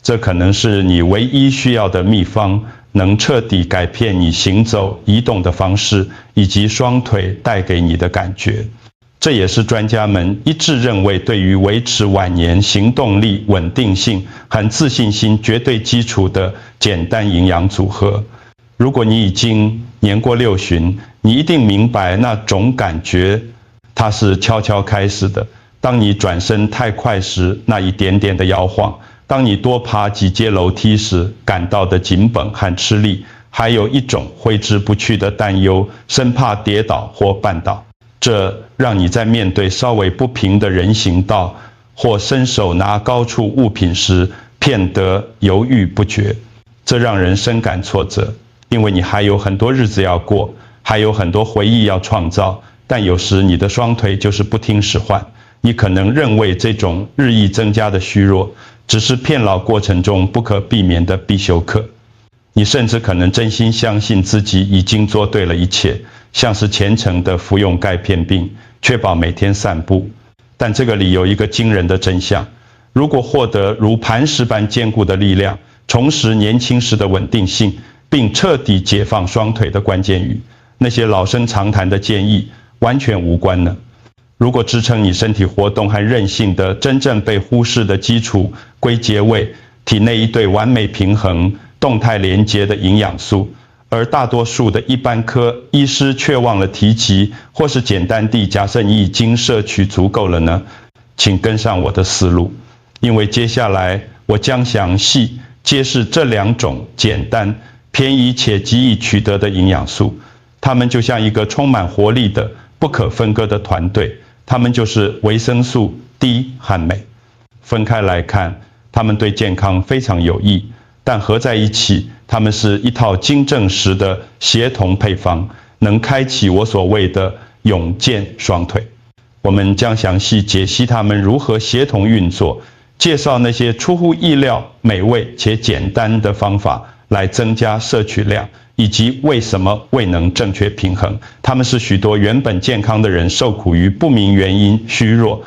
这可能是你唯一需要的秘方，能彻底改变你行走、移动的方式，以及双腿带给你的感觉。这也是专家们一致认为，对于维持晚年行动力、稳定性和自信心绝对基础的简单营养组合。如果你已经年过60，你一定明白那种感觉，它是悄悄开始的。当你转身太快时，那一点点的摇晃；当你多爬几阶楼梯时，感到的紧绷和吃力；还有一种挥之不去的担忧，生怕跌倒或绊倒。这让你在面对稍微不平的人行道或伸手拿高处物品时，变得犹豫不决。这让人深感挫折，因为你还有很多日子要过，还有很多回忆要创造，但有时你的双腿就是不听使唤。你可能认为这种日益增加的虚弱，只是变老过程中不可避免的必修课。你甚至可能真心相信自己已经做对了一切，像是虔诚地服用钙片并确保每天散步。但这个里有一个惊人的真相：如果获得如磐石般坚固的力量，重拾年轻时的稳定性，并彻底解放双腿的关键语，那些老生常谈的建议完全无关呢。如果支撑你身体活动和韧性的真正被忽视的基础归结为体内一对完美平衡、动态连接的营养素，而大多数的一般科医师却忘了提及，或是简单地假设你已经摄取足够了呢？请跟上我的思路，因为接下来我将详细揭示这两种简单、便宜且极易取得的营养素。它们就像一个充满活力的不可分割的团队，它们就是维生素 D 和镁。分开来看，它们对健康非常有益，但合在一起，它们是一套经证实的协同配方，能开启我所谓的永健双腿。我们将详细解析它们如何协同运作，介绍那些出乎意料、美味且简单的方法来增加摄取量，以及为什么未能正确平衡。它们是许多原本健康的人受苦于不明原因、虚弱、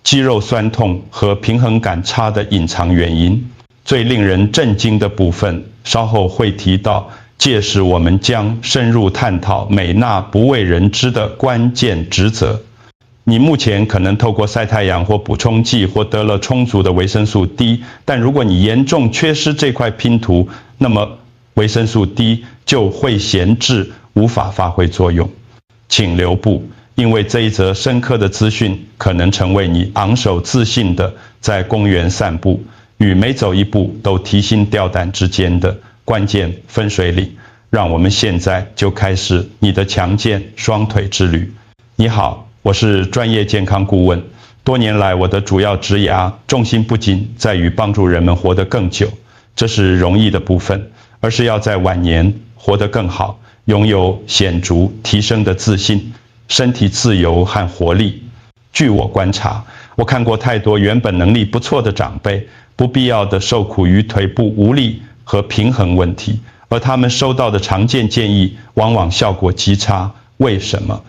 肌肉酸痛和平衡感差的隐藏原因。最令人震惊的部分，稍后会提到，届时我们将深入探讨镁那不为人知的关键职责。你目前可能透过晒太阳或补充剂获得了充足的维生素 D， 但如果你严重缺失这块拼图，那么维生素 D 就会闲置，无法发挥作用。请留步，因为这一则深刻的资讯可能成为你昂首自信的在公园散步与每走一步都提心吊胆之间的关键分水岭。让我们现在就开始你的强健双腿之旅。你好，我是专业健康顾问。多年来，我的主要职涯重心不仅在于帮助人们活得更久，这是容易的部分，而是要在晚年活得更好，拥有显著提升的自信、身体自由和活力。据我观察，我看过太多原本能力不错的长辈，不必要的受苦于腿部无力和平衡问题，而他们收到的常见建议往往效果极差。为什么？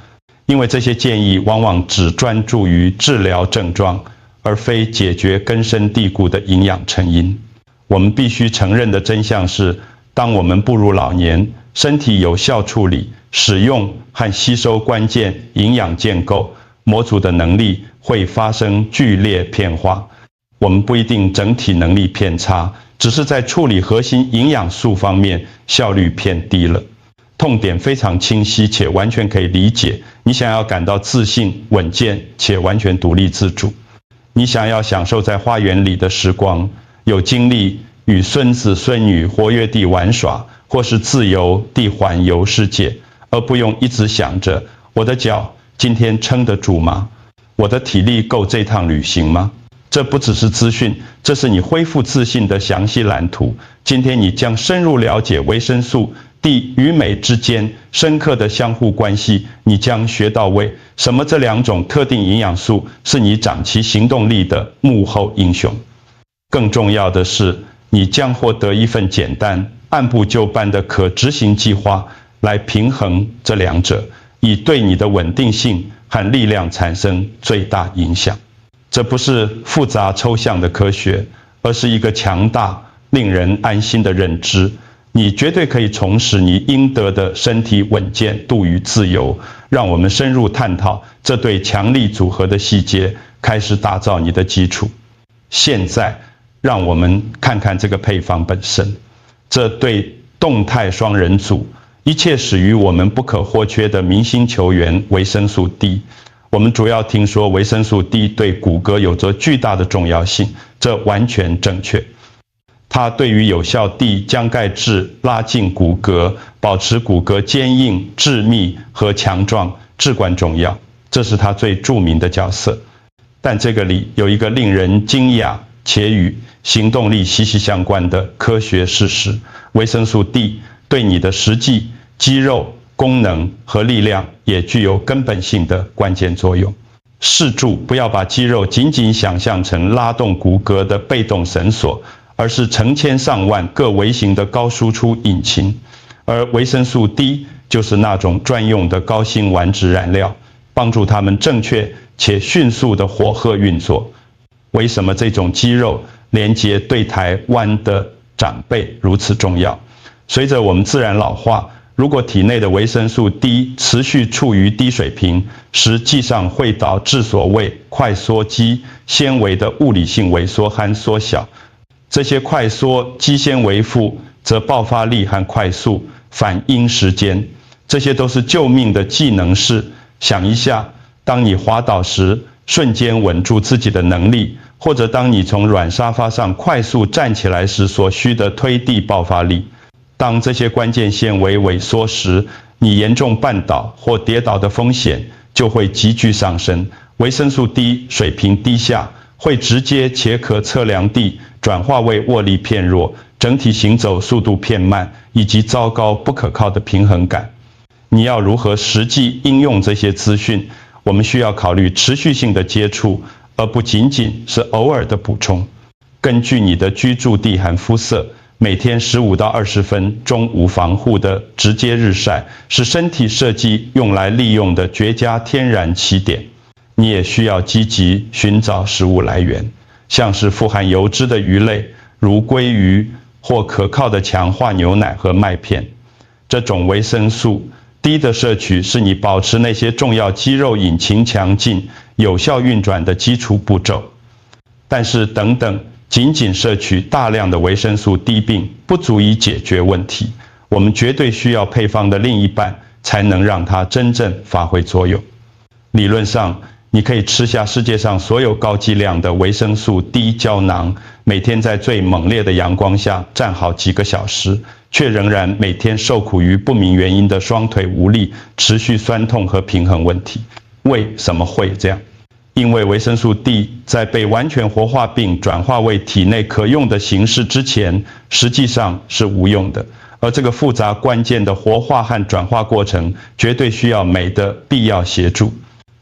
因为这些建议往往只专注于治疗症状，而非解决根深蒂固的营养成因。我们必须承认的真相是，当我们步入老年，身体有效处理、使用和吸收关键营养建构模组的能力会发生剧烈变化。我们不一定整体能力偏差，只是在处理核心营养素方面效率偏低了。痛点非常清晰且完全可以理解。你想要感到自信、稳健且完全独立自主，你想要享受在花园里的时光，有精力与孙子孙女活跃地玩耍，或是自由地环游世界，而不用一直想着我的脚今天撑得住吗？我的体力够这趟旅行吗？这不只是资讯，这是你恢复自信的详细蓝图。今天你将深入了解维生素D 与镁之间深刻的相互关系，你将学到为什么这两种特定营养素是你长期行动力的幕后英雄。更重要的是，你将获得一份简单、按部就班的可执行计划，来平衡这两者，以对你的稳定性和力量产生最大影响。这不是复杂抽象的科学，而是一个强大、令人安心的认知，你绝对可以重拾你应得的身体稳健度与自由。让我们深入探讨这对强力组合的细节，开始打造你的基础。现在，让我们看看这个配方本身。这对动态双人组，一切始于我们不可或缺的明星球员维生素 D。我们主要听说维生素 D 对骨骼有着巨大的重要性，这完全正确。它对于有效地将钙质拉进骨骼，保持骨骼坚硬、致密和强壮至关重要，这是它最著名的角色。但这个里有一个令人惊讶且与行动力息息相关的科学事实：维生素 D 对你的实际肌肉功能和力量也具有根本性的关键作用。试住不要把肌肉仅仅想象成拉动骨骼的被动绳索，而是成千上万各微型的高输出引擎。而维生素 D 就是那种专用的高辛烷质燃料，帮助它们正确且迅速的火候运作。为什么这种肌肉连接对台湾的长辈如此重要？随着我们自然老化，如果体内的维生素 D 持续处于低水平，实际上会导致所谓快缩肌纤维的物理性萎缩和缩小。这些快缩肌纤维负责爆发力和快速反应时间，这些都是救命的技能式。想一下，当你滑倒时瞬间稳住自己的能力，或者当你从软沙发上快速站起来时所需的推地爆发力。当这些关键纤维萎缩时，你严重绊倒或跌倒的风险就会急剧上升。维生素 D 水平低下，会直接且可测量地转化为握力偏弱、整体行走速度偏慢，以及糟糕不可靠的平衡感。你要如何实际应用这些资讯？我们需要考虑持续性的接触，而不仅仅是偶尔的补充。根据你的居住地和肤色，每天15到20分钟无防护的直接日晒，是身体设计用来利用的绝佳天然起点。你也需要积极寻找食物来源，像是富含油脂的鱼类，如鲑鱼，或可靠的强化牛奶和麦片。这种维生素 D 的摄取是你保持那些重要肌肉引擎强劲、有效运转的基础步骤。但是等等，仅仅摄取大量的维生素 D 并不足以解决问题，我们绝对需要配方的另一半才能让它真正发挥作用。理论上，你可以吃下世界上所有高剂量的维生素 D 胶囊，每天在最猛烈的阳光下站好几个小时，却仍然每天受苦于不明原因的双腿无力、持续酸痛和平衡问题。为什么会这样？因为维生素 D 在被完全活化并转化为体内可用的形式之前，实际上是无用的。而这个复杂关键的活化和转化过程，绝对需要镁的必要协助。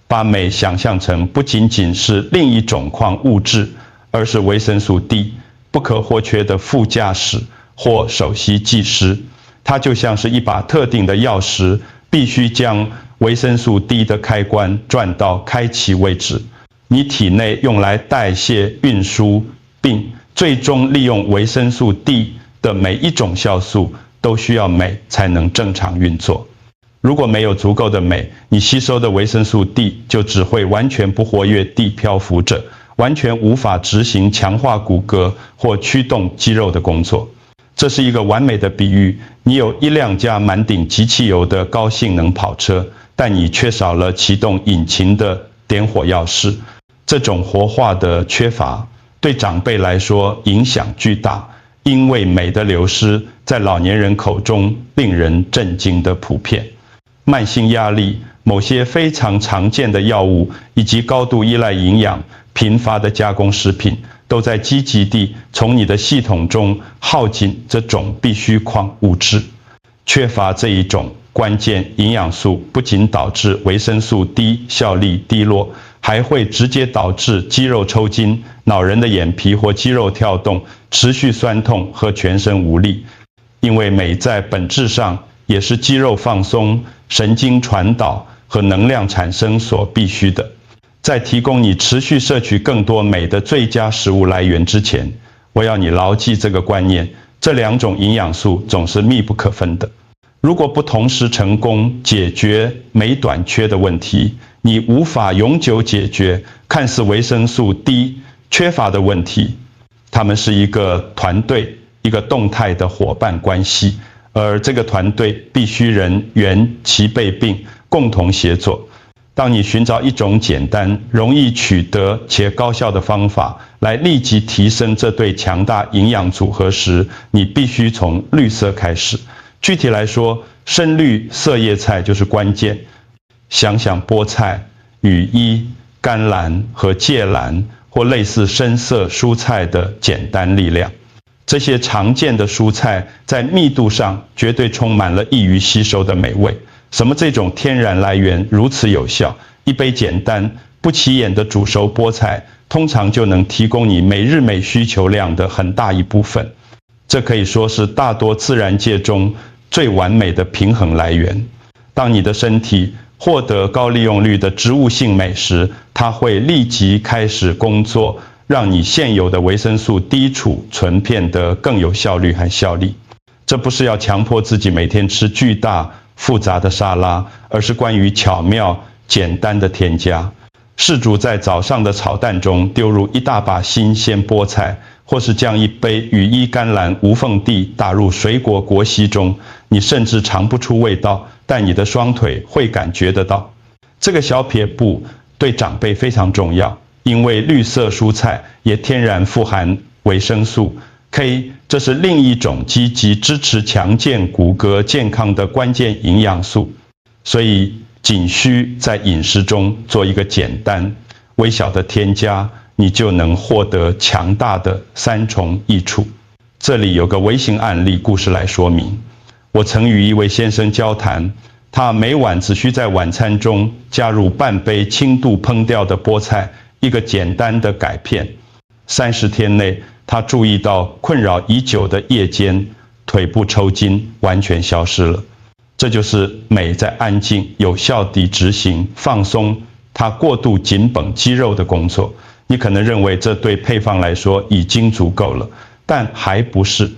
把镁想象成不仅仅是另一种矿物质，而是维生素 D 不可或缺的副驾驶或首席技师。它就像是一把特定的钥匙，必须将维生素 D 的开关转到开启位置。你体内用来代谢、运输，并最终利用维生素 D 的每一种酵素，都需要镁才能正常运作。如果没有足够的镁，你吸收的维生素 D 就只会完全不活跃地漂浮着，完全无法执行强化骨骼或驱动肌肉的工作。这是一个完美的比喻，你有一辆加满顶极汽油的高性能跑车，但你缺少了启动引擎的点火钥匙。这种活化的缺乏对长辈来说影响巨大，因为镁的流失在老年人口中令人震惊的普遍。慢性压力、某些非常常见的药物以及高度依赖营养、贫乏的加工食品，都在积极地从你的系统中耗尽这种必需矿物质。缺乏这一种关键营养素，不仅导致维生素 D 效力低落，还会直接导致肌肉抽筋、恼人的眼皮或肌肉跳动、持续酸痛和全身无力。因为镁在本质上也是肌肉放松、神经传导和能量产生所必须的。在提供你持续摄取更多镁的最佳食物来源之前，我要你牢记这个观念，这两种营养素总是密不可分的。如果不同时成功解决镁短缺的问题，你无法永久解决看似维生素 D 缺乏的问题。他们是一个团队，一个动态的伙伴关系，而这个团队必须人员齐备并共同协作。当你寻找一种简单、容易取得且高效的方法来立即提升这对强大营养组合时，你必须从绿色开始。具体来说，深绿色叶菜就是关键。想想菠菜、羽衣、甘蓝和芥蓝或类似深色蔬菜的简单力量。这些常见的蔬菜在密度上绝对充满了易于吸收的美味。什么这种天然来源如此有效？一杯简单不起眼的煮熟菠菜，通常就能提供你每日镁需求量的很大一部分。这可以说是大多自然界中最完美的平衡来源。当你的身体获得高利用率的植物性镁时，它会立即开始工作，让你现有的维生素 D 储存变得更有效率和效力。这不是要强迫自己每天吃巨大复杂的沙拉，而是关于巧妙简单的添加。试煮在早上的炒蛋中丢入一大把新鲜菠菜，或是将一杯羽衣甘蓝无缝地打入水果果昔中，你甚至尝不出味道，但你的双腿会感觉得到。这个小撇步对长辈非常重要，因为绿色蔬菜也天然富含维生素 K， 这是另一种积极支持强健骨骼健康的关键营养素。所以仅需在饮食中做一个简单微小的添加，你就能获得强大的三重益处。这里有个微型案例故事来说明。我曾与一位先生交谈，他每晚只需在晚餐中加入半杯轻度烹调的菠菜，一个简单的改变。30天内，他注意到困扰已久的夜间腿部抽筋完全消失了。这就是镁在安静有效地执行放松它过度紧绷肌肉的工作。你可能认为这对配方来说已经足够了，但还不是。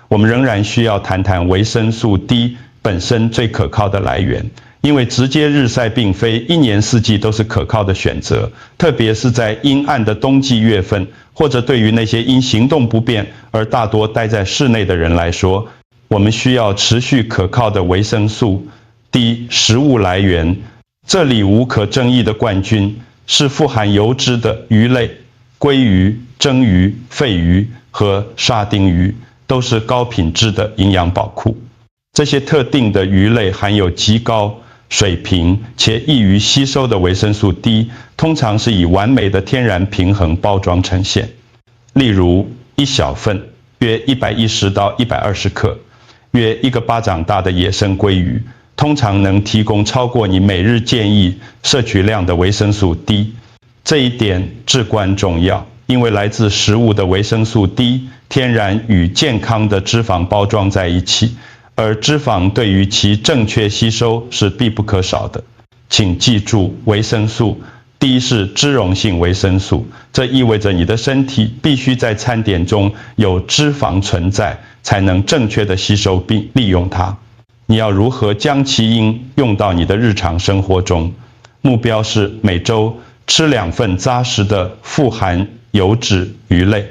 我们仍然需要谈谈维生素 D 本身最可靠的来源，因为直接日晒并非一年四季都是可靠的选择，特别是在阴暗的冬季月份，或者对于那些因行动不便而大多待在室内的人来说，我们需要持续可靠的维生素 D 食物来源。这里无可争议的冠军是富含油脂的鱼类，鲑鱼、蒸鱼、鲱鱼和沙丁鱼都是高品质的营养宝库。这些特定的鱼类含有极高水平且易于吸收的维生素 D， 通常是以完美的天然平衡包装呈现。例如，一小份约110到120克，约1个巴掌大的野生鲑鱼，通常能提供超过你每日建议摄取量的维生素 D。这一点至关重要，因为来自食物的维生素 D 天然与健康的脂肪包装在一起，而脂肪对于其正确吸收是必不可少的。请记住，维生素 D 是脂溶性维生素，这意味着你的身体必须在餐点中有脂肪存在，才能正确的吸收并利用它。你要如何将其应用到你的日常生活中？目标是每周吃2份扎实的富含油脂鱼类。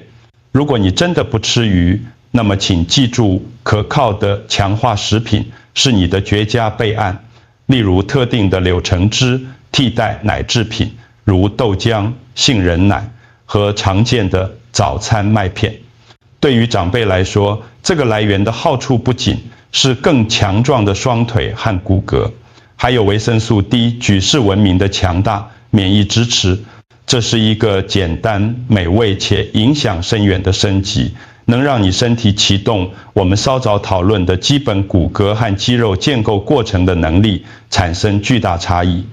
如果你真的不吃鱼，那么请记住，可靠的强化食品是你的绝佳备案。例如特定的柳橙汁替代奶制品，如豆浆、杏仁奶和常见的早餐麦片。对于长辈来说，这个来源的好处不仅是更强壮的双腿和骨骼，还有维生素 D 举世闻名的强大免疫支持。这是一个简单、美味且影响深远的升级，能让你身体启动我们稍早讨论的基本骨骼和肌肉建构过程的能力，产生巨大差异。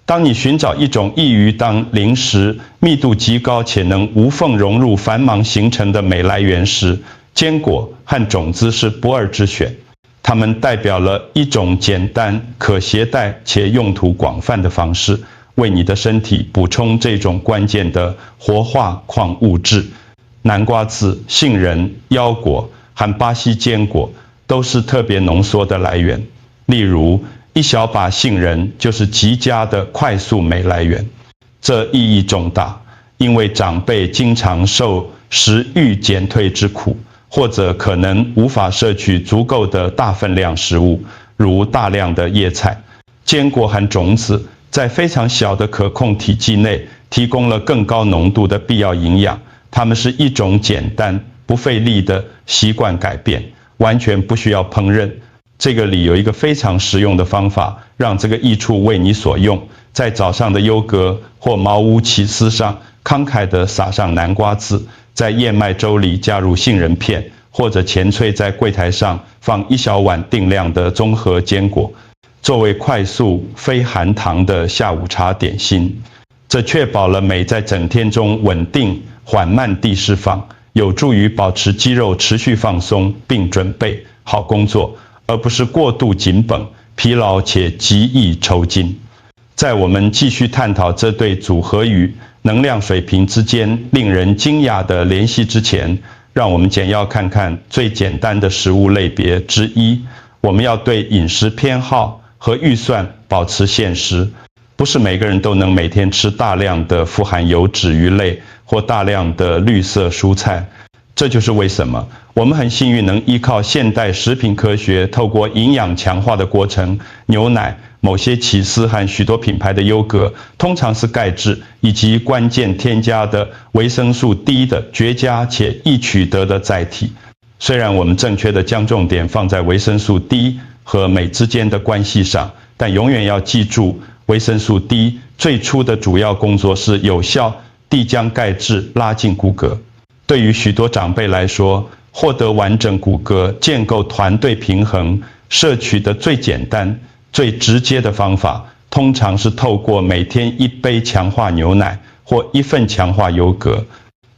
当你寻找一种易于当零食、密度极高且能无缝融入繁忙行程的镁来源时，坚果和种子是不二之选。它们代表了一种简单、可携带且用途广泛的方式，为你的身体补充这种关键的活化矿物质。南瓜子、杏仁、腰果和巴西坚果都是特别浓缩的来源。例如，一小把杏仁就是极佳的快速酶来源，这意义重大，因为长辈经常受食欲减退之苦，或者可能无法摄取足够的大分量食物，如大量的叶菜。坚果和种子在非常小的可控体积内提供了更高浓度的必要营养，它们是一种简单不费力的习惯改变，完全不需要烹饪。这个里有一个非常实用的方法，让这个益处为你所用。在早上的优格或茅屋起司上慷慨地撒上南瓜籽，在燕麦粥里加入杏仁片，或者前脆在柜台上放一小碗定量的综合坚果，作为快速非含糖的下午茶点心。这确保了镁在整天中稳定缓慢地释放，有助于保持肌肉持续放松并准备好工作，而不是过度紧绷、疲劳且极易抽筋。在我们继续探讨这对组合与能量水平之间令人惊讶的联系之前，让我们简要看看最简单的食物类别之一。我们要对饮食偏好和预算保持现实，不是每个人都能每天吃大量的富含油脂鱼类或大量的绿色蔬菜。这就是为什么我们很幸运能依靠现代食品科学，透过营养强化的过程，牛奶、某些起司和许多品牌的优格，通常是钙质以及关键添加的维生素 D 的绝佳且易取得的载体。虽然我们正确地将重点放在维生素 D 和镁之间的关系上，但永远要记住，维生素 D 最初的主要工作是有效地将钙质拉进骨骼。对于许多长辈来说，获得完整骨骼、建构团队平衡，摄取的最简单、最直接的方法，通常是透过每天一杯强化牛奶或一份强化优格。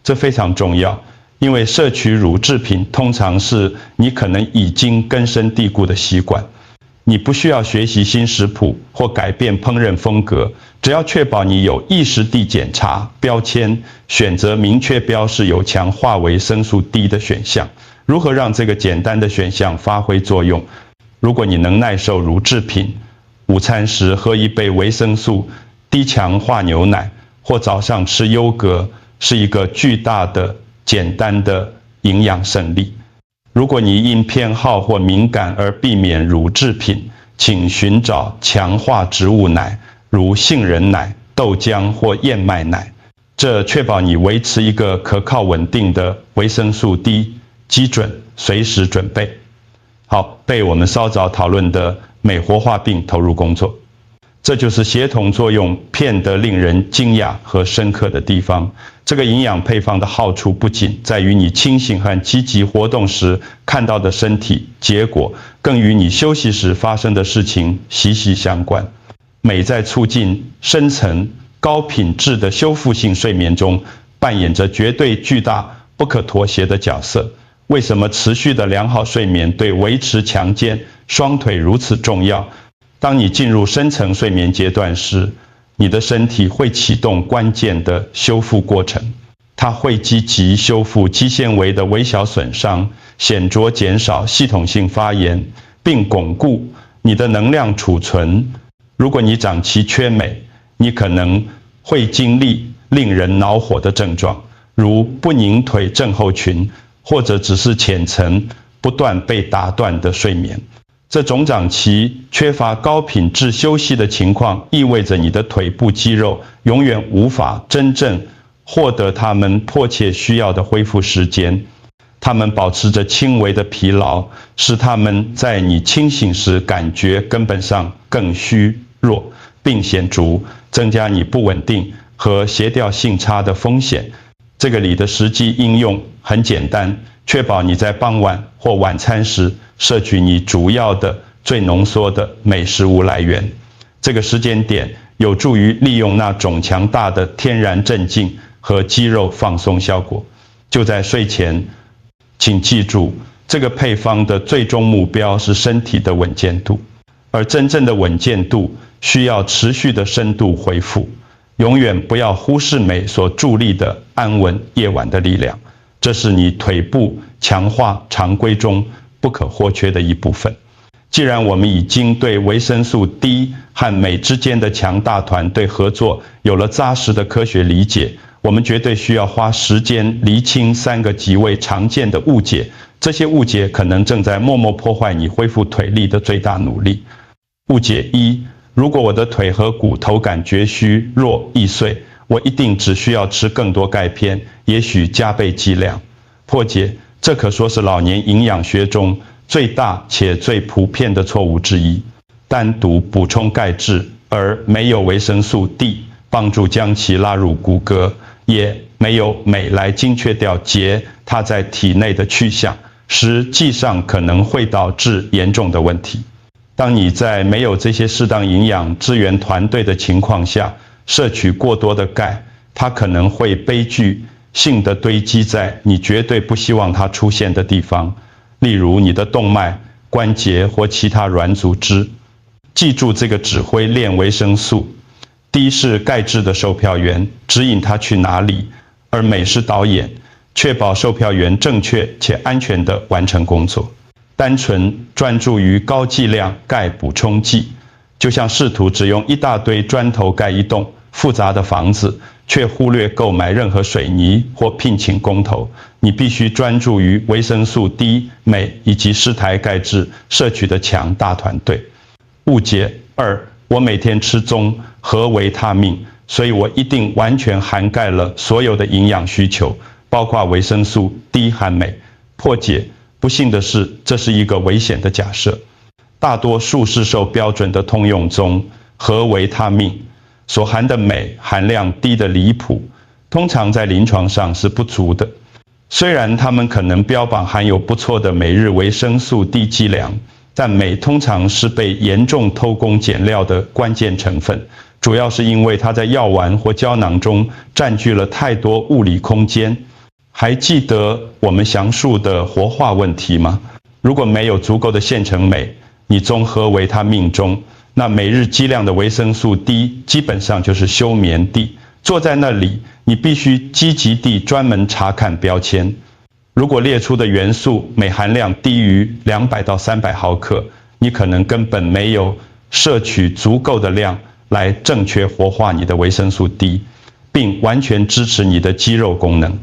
这非常重要，因为摄取乳制品通常是你可能已经根深蒂固的习惯。你不需要学习新食谱或改变烹饪风格，只要确保你有意识地检查标签，选择明确标示有强化维生素 D 的选项。如何让这个简单的选项发挥作用？如果你能耐受乳制品，午餐时喝一杯维生素 D 强化牛奶，或早上吃优格，是一个巨大的、简单的营养胜利。如果你因偏好或敏感而避免乳制品，请寻找强化植物奶，如杏仁奶、豆浆或燕麦奶。这确保你维持一个可靠稳定的维生素 D 基准，随时准备好被我们稍早讨论的镁活化病投入工作。这就是协同作用变得令人惊讶和深刻的地方。这个营养配方的好处不仅在于你清醒和积极活动时看到的身体结果，更与你休息时发生的事情息息相关。镁在促进深层高品质的修复性睡眠中扮演着绝对巨大不可妥协的角色。为什么持续的良好睡眠对维持强健双腿如此重要？当你进入深层睡眠阶段时，你的身体会启动关键的修复过程。它会积极修复肌纤维的微小损伤，显著减少系统性发炎，并巩固你的能量储存。如果你长期缺镁，你可能会经历令人恼火的症状，如不拧腿症候群，或者只是浅层不断被打断的睡眠。这种长期缺乏高品质休息的情况，意味着你的腿部肌肉永远无法真正获得他们迫切需要的恢复时间。他们保持着轻微的疲劳，使他们在你清醒时感觉根本上更虚弱，并显著增加你不稳定和协调性差的风险。这个里的实际应用很简单，确保你在傍晚或晚餐时摄取你主要的最浓缩的镁食物来源。这个时间点有助于利用那种强大的天然镇静和肌肉放松效果。就在睡前，请记住，这个配方的最终目标是身体的稳健度，而真正的稳健度需要持续的深度恢复。永远不要忽视镁所助力的安稳夜晚的力量。这是你腿部强化常规中不可或缺的一部分。既然我们已经对维生素 D 和镁之间的强大团队合作有了扎实的科学理解，我们绝对需要花时间厘清3个极为常见的误解，这些误解可能正在默默破坏你恢复腿力的最大努力。误解1：如果我的腿和骨头感觉虚弱易碎，我一定只需要吃更多钙片，也许加倍剂量。破解：这可说是老年营养学中最大且最普遍的错误之一。单独补充钙质而没有维生素 D 帮助将其拉入骨骼，也没有镁来精确调节它在体内的去向，实际上可能会导致严重的问题。当你在没有这些适当营养支援团队的情况下，摄取过多的钙，它可能会悲剧性的堆积在你绝对不希望它出现的地方，例如你的动脉、关节或其他软组织。记住这个指挥链维生素。D 是钙质的售票员，指引它去哪里，而镁是导演，确保售票员正确且安全地完成工作。单纯专注于高剂量钙补充剂，就像试图只用一大堆砖头盖一栋复杂的房子，却忽略购买任何水泥或聘请工头。你必须专注于维生素 D、镁以及适台钙质摄取的强大团队。误解2：我每天吃综合维他命，所以我一定完全涵盖了所有的营养需求，包括维生素 D 和镁。破解：不幸的是，这是一个危险的假设。大多数市售标准的通用综合维他命所含的镁含量低得离谱，通常在临床上是不足的。虽然它们可能标榜含有不错的每日维生素 D 剂量，但镁通常是被严重偷工减料的关键成分，主要是因为它在药丸或胶囊中占据了太多物理空间。还记得我们详述的活化问题吗？如果没有足够的现成镁，你综合维他命中那每日剂量的维生素 D 基本上就是休眠地。坐在那里，你必须积极地专门查看标签。如果列出的元素镁含量低于200到300毫克，你可能根本没有摄取足够的量来正确活化你的维生素 D， 并完全支持你的肌肉功能。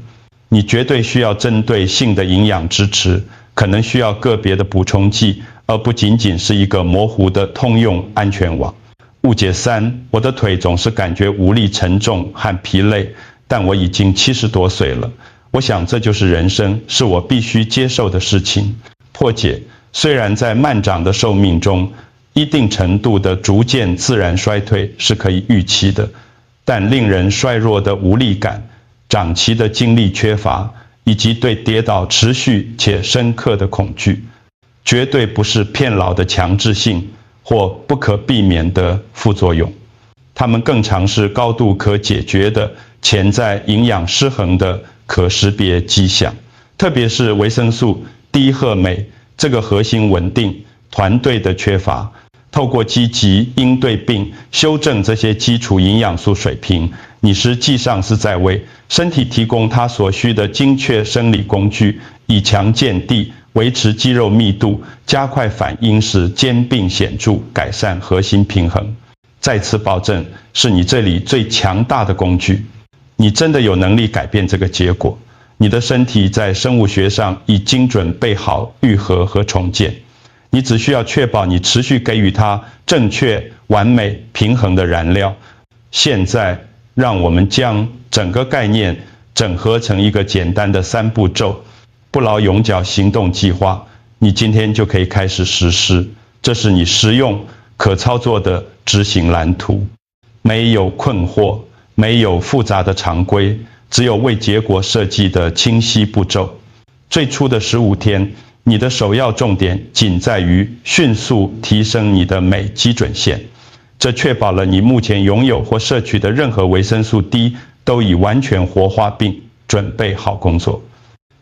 你绝对需要针对性的营养支持，可能需要个别的补充剂，而不仅仅是一个模糊的通用安全网。误解3：我的腿总是感觉无力、沉重和疲累，但我已经70多岁了。我想这就是人生，是我必须接受的事情。破解：虽然在慢长的寿命中，一定程度的逐渐自然衰退是可以预期的，但令人衰弱的无力感、长期的精力缺乏，以及对跌倒持续且深刻的恐惧，绝对不是骗老的强制性或不可避免的副作用。它们更常是高度可解决的潜在营养失衡的可识别迹象，特别是维生素 D 和镁这个核心稳定团队的缺乏。透过积极应对并修正这些基础营养素水平，你实际上是在为身体提供它所需的精确生理工具，以强健地维持肌肉密度，加快反应，使肩并显著改善核心平衡。再次保证，是你这里最强大的工具。你真的有能力改变这个结果。你的身体在生物学上已经准备好愈合和重建。你只需要确保你持续给予它正确、完美、平衡的燃料。现在，让我们将整个概念整合成一个简单的3步骤不劳永脚行动计划。你今天就可以开始实施。这是你实用、可操作的执行蓝图。没有困惑，没有复杂的常规，只有为结果设计的清晰步骤。最初的15天。你的首要重点仅在于迅速提升你的镁基准线，这确保了你目前拥有或摄取的任何维生素 D 都已完全活化并准备好工作。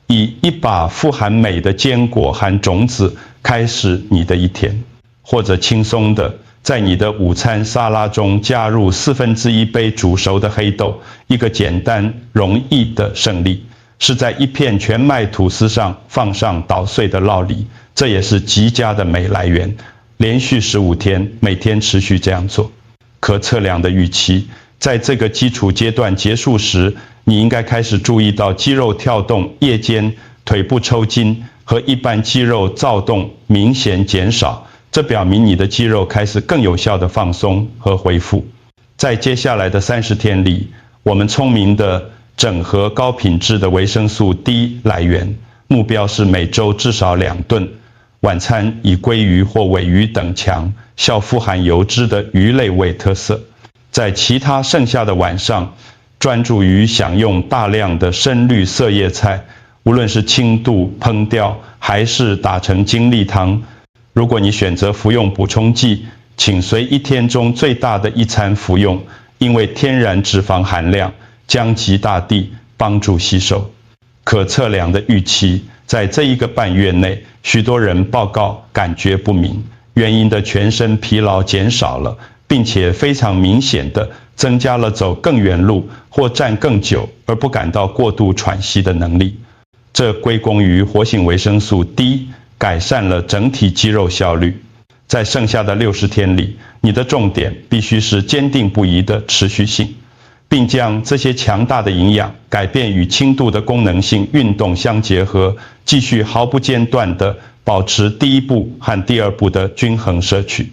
以一把富含镁的坚果和种子开始你的一天，或者轻松的在你的午餐沙拉中加入1/4杯煮熟的黑豆，一个简单容易的胜利。是在一片全麦吐司上放上捣碎的酪梨，这也是极佳的镁来源。连续15天，每天持续这样做。可测量的预期，在这个基础阶段结束时，你应该开始注意到肌肉跳动、夜间腿部抽筋和一般肌肉躁动明显减少，这表明你的肌肉开始更有效的放松和恢复。在接下来的30天里，我们聪明地整合高品质的维生素 D 来源，目标是每周至少2顿，晚餐以鲑鱼或鲔鱼等强、较富含油脂的鱼类为特色。在其他剩下的晚上，专注于享用大量的深绿色叶菜，无论是轻度烹调还是打成精力汤。如果你选择服用补充剂，请随1天中最大的一餐服用，因为天然脂肪含量将及大地，帮助吸收。可测量的预期，在这1个半月内，许多人报告感觉不明，原因的全身疲劳减少了，并且非常明显的增加了走更远路或站更久而不感到过度喘息的能力。这归功于活性维生素 D 改善了整体肌肉效率。在剩下的60天里，你的重点必须是坚定不移的持续性，并将这些强大的营养改变与轻度的功能性运动相结合，继续毫不间断地保持第1步和第2步的均衡摄取。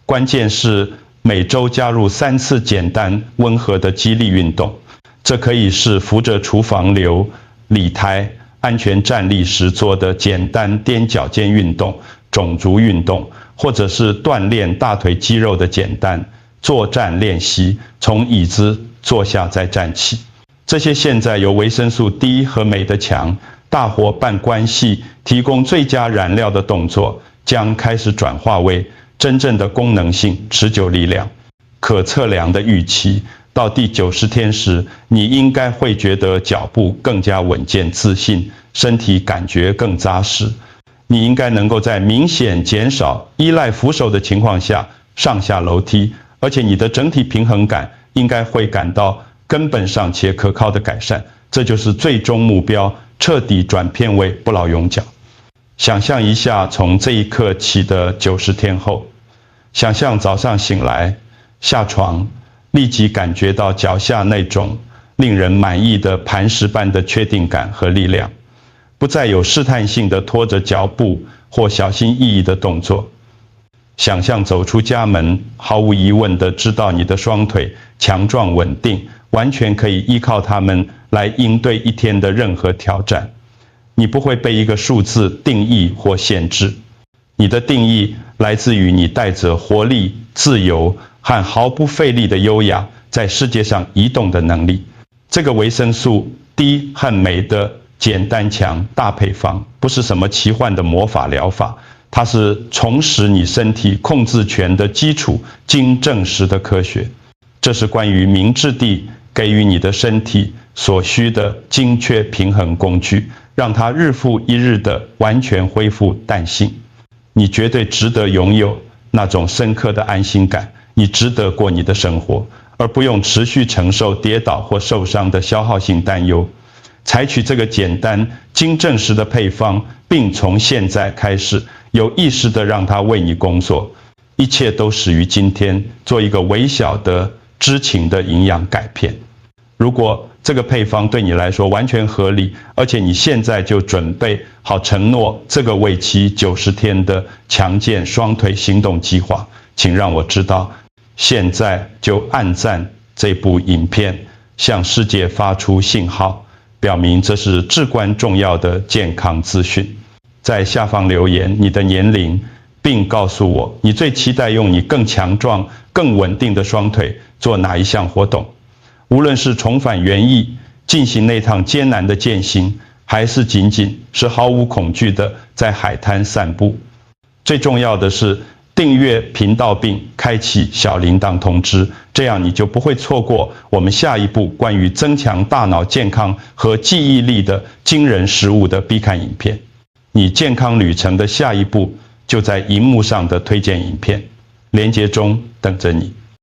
关键是每周加入3次简单温和的肌力运动，这可以是扶着厨房流、理台、安全站立时做的简单踮脚尖运动、种族运动，或者是锻炼大腿肌肉的简单坐站练习，从椅子坐下再站起。这些现在由维生素 D 和镁的强大伙伴关系提供最佳燃料的动作，将开始转化为真正的功能性持久力量。可测量的预期，到第90天时，你应该会觉得脚步更加稳健自信，身体感觉更扎实。你应该能够在明显减少依赖扶手的情况下上下楼梯，而且你的整体平衡感应该会感到根本上且可靠的改善。这就是最终目标，彻底转变为不劳永脚。想象一下从这一刻起的90天后，想象早上醒来，下床，立即感觉到脚下那种令人满意的磐石般的确定感和力量，不再有试探性的拖着脚步或小心翼翼的动作。想象走出家门，毫无疑问地知道你的双腿强壮稳定，完全可以依靠它们来应对一天的任何挑战。你不会被一个数字定义或限制，你的定义来自于你带着活力、自由和毫不费力的优雅在世界上移动的能力。这个维生素 D 和镁的简单强大配方不是什么奇幻的魔法疗法，它是重拾你身体控制权的基础，经证实的科学。这是关于明智地给予你的身体所需的精确平衡工具，让它日复一日的完全恢复弹性。你绝对值得拥有那种深刻的安心感，你值得过你的生活，而不用持续承受跌倒或受伤的消耗性担忧。采取这个简单、经证实的配方，并从现在开始有意识地让它为你工作，一切都始于今天，做一个微小的知情的营养改变。如果这个配方对你来说完全合理，而且你现在就准备好承诺这个为期90天的强健双腿行动计划，请让我知道，现在就按赞这部影片，向世界发出信号，表明这是至关重要的健康资讯。在下方留言你的年龄，并告诉我你最期待用你更强壮、更稳定的双腿做哪一项活动。无论是重返原意，进行那趟艰难的践行，还是仅仅是毫无恐惧的在海滩散步。最重要的是订阅频道并开启小铃铛通知，这样你就不会错过我们下一部关于增强大脑健康和记忆力的惊人实物的必看影片。你健康旅程的下一步就在荧幕上的推荐影片，连结中等着你。